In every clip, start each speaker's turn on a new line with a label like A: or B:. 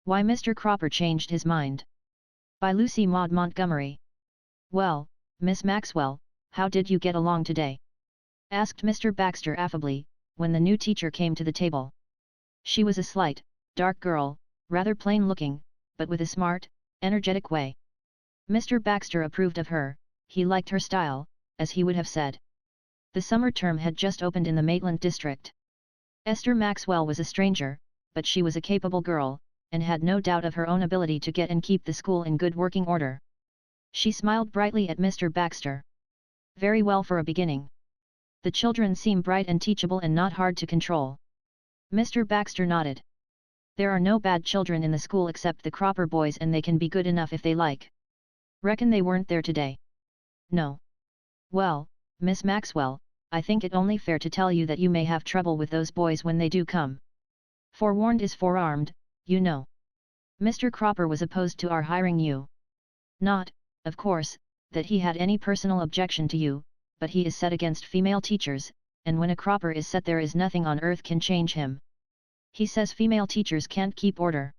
A: Why Mr. Cropper Changed His Mind. By Lucy Maud Montgomery. Well, Miss Maxwell, how did you get along today? Asked Mr. Baxter affably, when the new teacher came to the table. She was a slight, dark girl, rather plain-looking, but with a smart, energetic way. Mr. Baxter approved of her. He liked her style, as he would have said. The summer term had just opened in the Maitland district. Esther Maxwell was a stranger, but she was a capable girl, and had no doubt of her own ability to get and keep the school in good working order. She smiled brightly at Mr. Baxter. Very well for a beginning. The children seem bright and teachable and not hard to control. Mr. Baxter nodded. There are no bad children in the school except the Cropper boys, and they can be good enough if they like. Reckon they weren't there today? No. Well, Miss Maxwell, I think it only fair to tell you that you may have trouble with those boys when they do come. Forewarned is forearmed, you know. Mr. Cropper was opposed to our hiring you. Not, of course, that he had any personal objection to you, but he is set against female teachers, and when a Cropper is set there is nothing on earth can change him. He says female teachers can't keep order.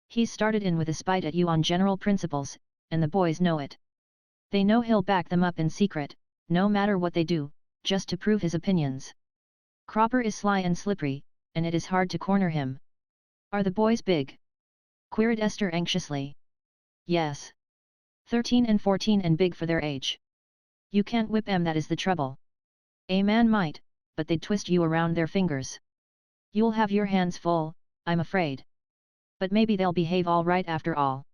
A: He's started in with a spite at you on general principles, and the boys know it. They know he'll back them up in secret, no matter what they do, just to prove his opinions. Cropper is sly and slippery, and it is hard to corner him. Are the boys big? Queried Esther anxiously. Yes. 13 and 14 and big for their age. You can't whip 'em, that is the trouble. A man might, but they'd twist you around their fingers. You'll have your hands full, I'm afraid. But maybe they'll behave all right after all.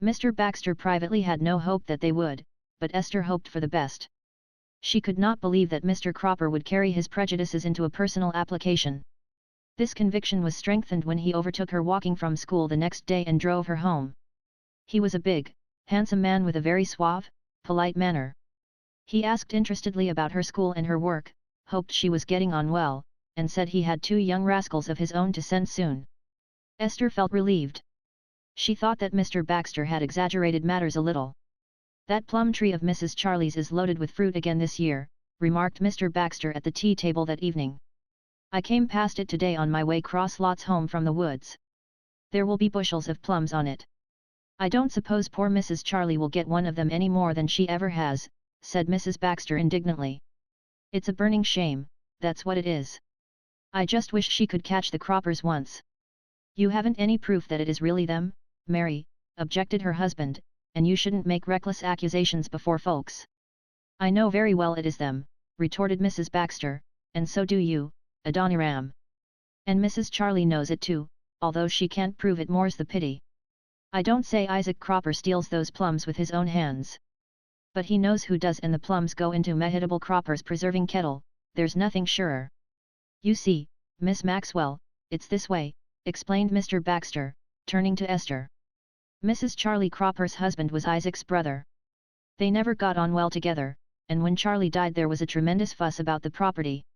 A: Mr. Baxter privately had no hope that they would, but Esther hoped for the best. She could not believe that Mr. Cropper would carry his prejudices into a personal application. This conviction was strengthened when he overtook her walking from school the next day and drove her home. He was a big, handsome man with a very suave, polite manner. He asked interestedly about her school and her work, hoped she was getting on well, and said he had 2 young rascals of his own to send soon. Esther felt relieved. She thought that Mr. Baxter had exaggerated matters a little. That plum tree of Mrs. Charlie's is loaded with fruit again this year, remarked Mr. Baxter at the tea table that evening. I came past it today on my way cross lots home from the woods. There will be bushels of plums on it. I don't suppose poor Mrs. Charlie will get one of them any more than she ever has, said Mrs. Baxter indignantly. It's a burning shame, that's what it is. I just wish she could catch the Croppers once. You haven't any proof that it is really them, Mary, objected her husband, and you shouldn't make reckless accusations before folks. I know very well it is them, retorted Mrs. Baxter, and so do you, Adoniram. And Mrs. Charlie knows it too, although she can't prove it, more's the pity. I don't say Isaac Cropper steals those plums with his own hands. But he knows who does, and the plums go into Mehitable Cropper's preserving kettle, there's nothing surer. You see, Miss Maxwell, it's this way, explained Mr. Baxter, turning to Esther. Mrs. Charlie Cropper's husband was Isaac's brother. They never got on well together, and when Charlie died there was a tremendous fuss about the property.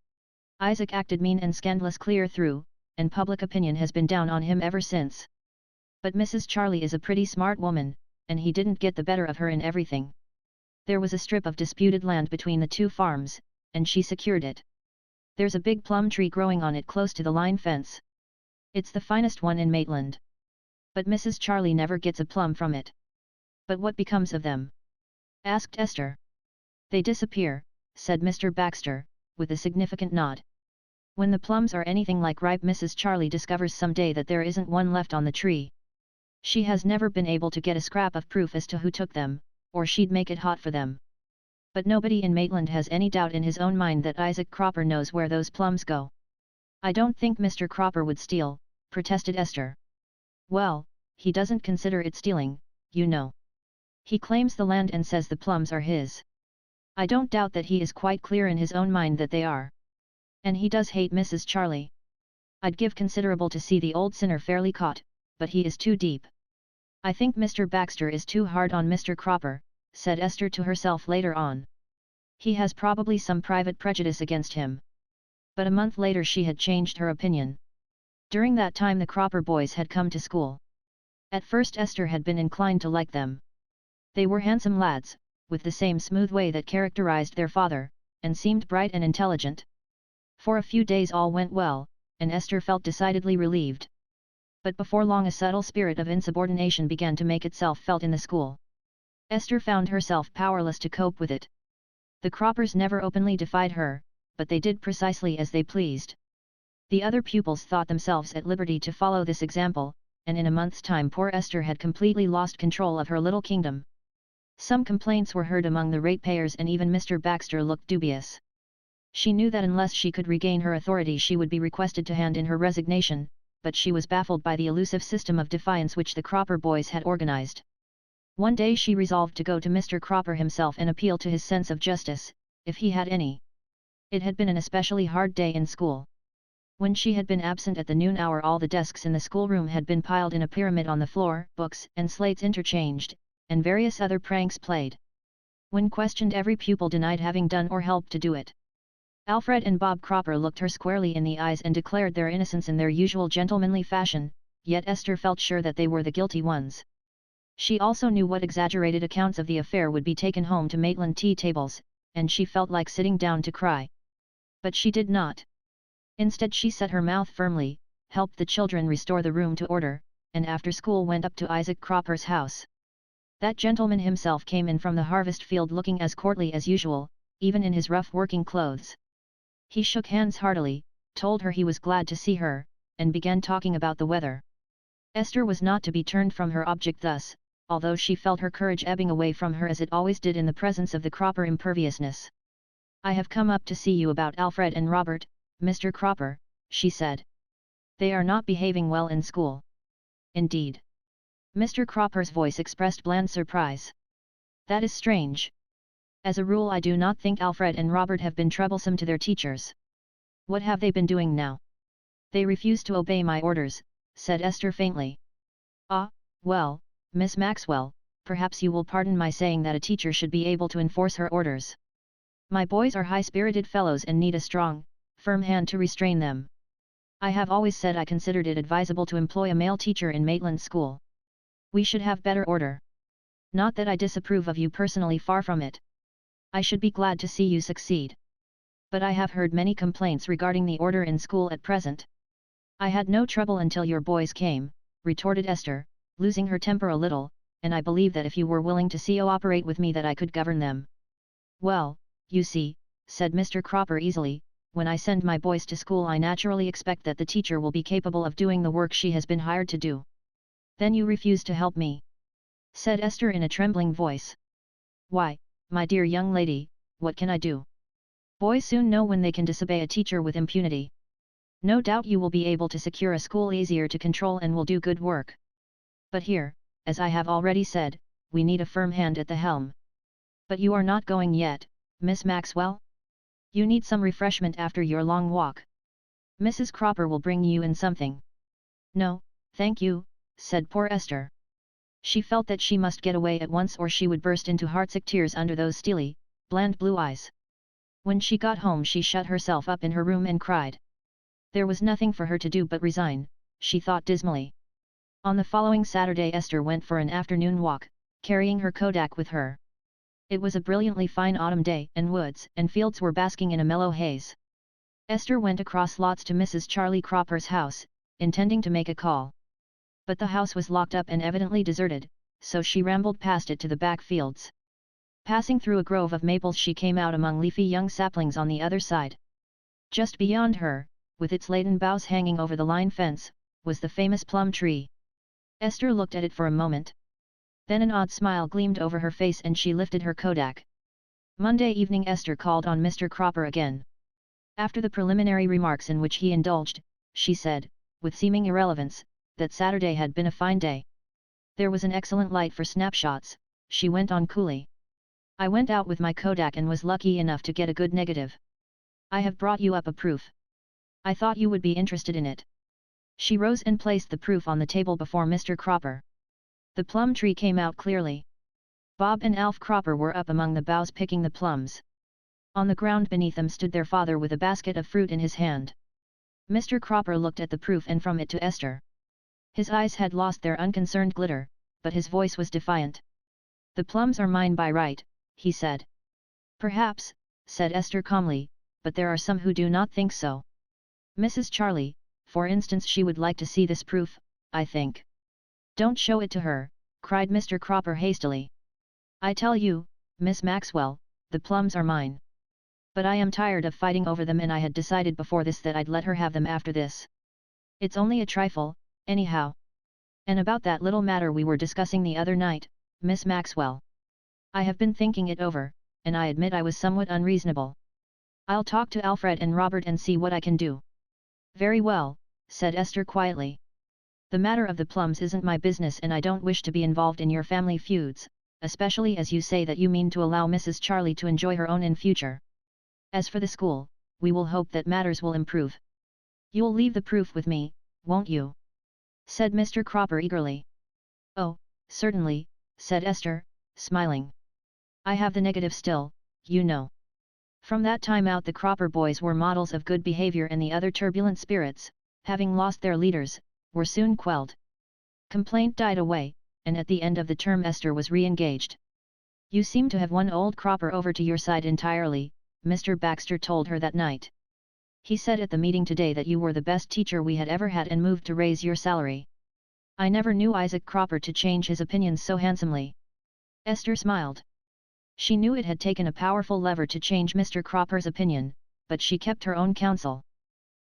A: Isaac acted mean and scandalous clear through, and public opinion has been down on him ever since. But Mrs. Charlie is a pretty smart woman, and he didn't get the better of her in everything. There was a strip of disputed land between the 2 farms, and she secured it. There's a big plum tree growing on it close to the line fence. It's the finest one in Maitland. But Mrs. Charlie never gets a plum from it. But what becomes of them? Asked Esther. They disappear, said Mr. Baxter, with a significant nod. When the plums are anything like ripe, Mrs. Charlie discovers someday that there isn't one left on the tree. She has never been able to get a scrap of proof as to who took them, or she'd make it hot for them. But nobody in Maitland has any doubt in his own mind that Isaac Cropper knows where those plums go. I don't think Mr. Cropper would steal, protested Esther. Well, he doesn't consider it stealing, you know. He claims the land and says the plums are his. I don't doubt that he is quite clear in his own mind that they are. And he does hate Mrs. Charlie. I'd give considerable to see the old sinner fairly caught, but he is too deep. I think Mr. Baxter is too hard on Mr. Cropper, said Esther to herself later on. He has probably some private prejudice against him. But a month later she had changed her opinion. During that time the Cropper boys had come to school. At first Esther had been inclined to like them. They were handsome lads, with the same smooth way that characterized their father, and seemed bright and intelligent. For a few days all went well, and Esther felt decidedly relieved. But before long a subtle spirit of insubordination began to make itself felt in the school. Esther found herself powerless to cope with it. The Croppers never openly defied her, but they did precisely as they pleased. The other pupils thought themselves at liberty to follow this example, and in a month's time poor Esther had completely lost control of her little kingdom. Some complaints were heard among the ratepayers and even Mr. Baxter looked dubious. She knew that unless she could regain her authority she would be requested to hand in her resignation, but she was baffled by the elusive system of defiance which the Cropper boys had organized. One day she resolved to go to Mr. Cropper himself and appeal to his sense of justice, if he had any. It had been an especially hard day in school. When she had been absent at the noon hour all the desks in the schoolroom had been piled in a pyramid on the floor, books and slates interchanged, and various other pranks played. When questioned every pupil denied having done or helped to do it. Alfred and Bob Cropper looked her squarely in the eyes and declared their innocence in their usual gentlemanly fashion, yet Esther felt sure that they were the guilty ones. She also knew what exaggerated accounts of the affair would be taken home to Maitland tea tables, and she felt like sitting down to cry. But she did not. Instead she set her mouth firmly, helped the children restore the room to order, and after school went up to Isaac Cropper's house. That gentleman himself came in from the harvest field looking as courtly as usual, even in his rough working clothes. He shook hands heartily, told her he was glad to see her, and began talking about the weather. Esther was not to be turned from her object thus, although she felt her courage ebbing away from her as it always did in the presence of the Cropper imperviousness. "I have come up to see you about Alfred and Robert, Mr. Cropper," she said. "They are not behaving well in school." "Indeed?" Mr. Cropper's voice expressed bland surprise. "That is strange. As a rule I do not think Alfred and Robert have been troublesome to their teachers. What have they been doing now?" "They refuse to obey my orders," said Esther faintly. "Ah, well, Miss Maxwell, perhaps you will pardon my saying that a teacher should be able to enforce her orders. My boys are high-spirited fellows and need a strong, firm hand to restrain them. I have always said I considered it advisable to employ a male teacher in Maitland School. We should have better order. Not that I disapprove of you personally, far from it. I should be glad to see you succeed. But I have heard many complaints regarding the order in school at present." "I had no trouble until your boys came," retorted Esther, losing her temper a little, "and I believe that if you were willing to cooperate with me that I could govern them." "Well, you see," said Mr. Cropper easily, "when I send my boys to school I naturally expect that the teacher will be capable of doing the work she has been hired to do." "Then you refuse to help me?" said Esther in a trembling voice. "Why, my dear young lady, what can I do? Boys soon know when they can disobey a teacher with impunity. No doubt you will be able to secure a school easier to control and will do good work. But here, as I have already said, we need a firm hand at the helm." "But you are not going yet, Miss Maxwell? You need some refreshment after your long walk. Mrs. Cropper will bring you in something." "No, thank you," said poor Esther. She felt that she must get away at once or she would burst into heartsick tears under those steely, bland blue eyes. When she got home she shut herself up in her room and cried. There was nothing for her to do but resign, she thought dismally. On the following Saturday Esther went for an afternoon walk, carrying her kodak with her. It was a brilliantly fine autumn day and woods and fields were basking in a mellow haze. Esther went across lots to Mrs. Charlie Cropper's house, intending to make a call. But the house was locked up and evidently deserted, so she rambled past it to the back fields. Passing through a grove of maples she came out among leafy young saplings on the other side. Just beyond her, with its laden boughs hanging over the line fence, was the famous plum tree. Esther looked at it for a moment. Then an odd smile gleamed over her face and she lifted her kodak. Monday evening Esther called on Mr. Cropper again. After the preliminary remarks in which he indulged, she said, with seeming irrelevance, that Saturday had been a fine day. There was an excellent light for snapshots, she went on coolly. I went out with my kodak and was lucky enough to get a good negative. I have brought you up a proof. I thought you would be interested in it. She rose and placed the proof on the table before Mr. Cropper. The plum tree came out clearly. Bob and Alf Cropper were up among the boughs picking the plums. On the ground beneath them stood their father with a basket of fruit in his hand. Mr. Cropper looked at the proof and from it to Esther. His eyes had lost their unconcerned glitter, but his voice was defiant. "The plums are mine by right," he said. "Perhaps," said Esther calmly, "but there are some who do not think so. Mrs. Charlie, for instance, she would like to see this proof, I think. Don't show it to her, cried Mr. Cropper hastily. I tell you, Miss Maxwell, the plums are mine. But I am tired of fighting over them, and I had decided before this that I'd let her have them after this. It's only a trifle, anyhow. And about that little matter we were discussing the other night, Miss Maxwell. I have been thinking it over, and I admit I was somewhat unreasonable. I'll talk to Alfred and Robert and see what I can do. Very well, said Esther quietly. The matter of the plums isn't my business, and I don't wish to be involved in your family feuds, especially as you say that you mean to allow Mrs. Charlie to enjoy her own in future. As for the school, we will hope that matters will improve. You'll leave the proof with me, won't you? Said Mr. Cropper eagerly. Oh, certainly, said Esther, smiling. I have the negative still, you know. From that time out the Cropper boys were models of good behavior, and the other turbulent spirits, having lost their leaders, were soon quelled. Complaint died away, and at the end of the term Esther was re-engaged. You seem to have won old Cropper over to your side entirely, Mr. Baxter told her that night. He said at the meeting today that you were the best teacher we had ever had and moved to raise your salary. I never knew Isaac Cropper to change his opinions so handsomely. Esther smiled. She knew it had taken a powerful lever to change Mr. Cropper's opinion, but she kept her own counsel.